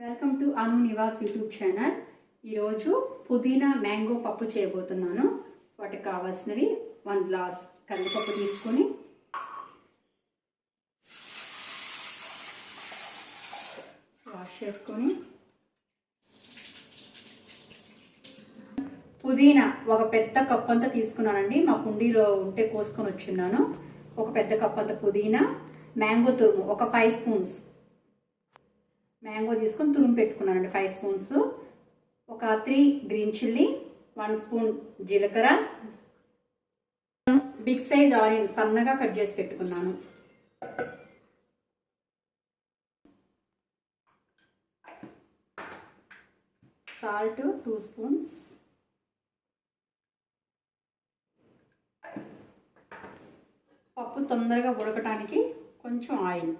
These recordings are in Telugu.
Welcome to Anu Nivas YouTube channel. ఈరోజు పుదీనా మ్యాంగో పప్పు చేయబోతున్నాను. వాటికి కావాల్సినవి 1 గ్లాస్ కందిపప్పు తీసుకొని వాష్ చేసుకొని, పుదీనా ఒక పెద్ద కప్ అంతా తీసుకున్నానండి. మా కుండీలో ఉంటే కోసుకొని వచ్చిన్నాను. ఒక పెద్ద కప్ అంత పుదీనా, మ్యాంగో తురుము ఒక 5 స్పూన్స్ మ్యాంగో తీసుకొని తురుము పెట్టుకున్నానండి 5 స్పూన్స్. ఒక 3 గ్రీన్ చిల్లీ, 1 స్పూన్ జీలకర్ర, బిగ్ సైజ్ ఆనియన్ సన్నగా కట్ చేసి పెట్టుకున్నాను. సాల్ట్ 2 స్పూన్స్, పప్పు తొందరగా ఉడకటానికి కొంచెం ఆయిల్.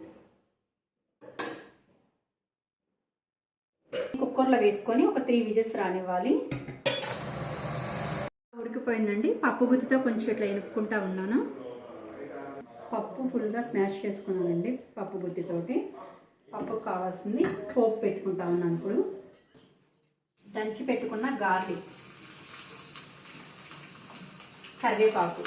కుక్కర్లో వేసుకొని ఒక 3 విజిల్స్ రానివ్వాలి. ఉడికిపోయిందండి. పప్పు గుత్తితో కొంచెం ఇట్లా ఎనుక్కుంటా ఉన్నాను. పప్పు ఫుల్గా స్మాష్ చేసుకున్నానండి పప్పు గుత్తితోటి. పప్పుకు కావాల్సింది పోపు పెట్టుకుంటా ఉన్నాను. ఇప్పుడు దంచి పెట్టుకున్న గార్లిక్, కరివేపాకు,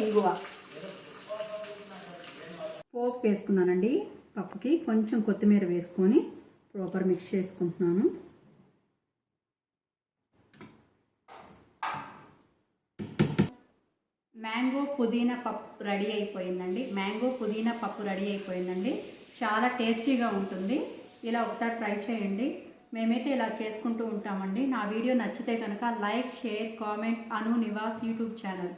ఇంగువ, పోపు వేసుకున్నానండి. పప్పుకి కొంచెం కొత్తిమీర వేసుకొని ప్రాపర్ మిక్స్ చేసుకుంటున్నాను. మ్యాంగో పుదీనా పప్పు రెడీ అయిపోయిందండి. చాలా టేస్టీగా ఉంటుంది. ఇలా ఒకసారి ట్రై చేయండి. మేమైతే ఇలా చేసుకుంటూ ఉంటామండి. నా వీడియో నచ్చితే కనుక లైక్, షేర్, కామెంట్. అను నివాస్ యూట్యూబ్ ఛానల్.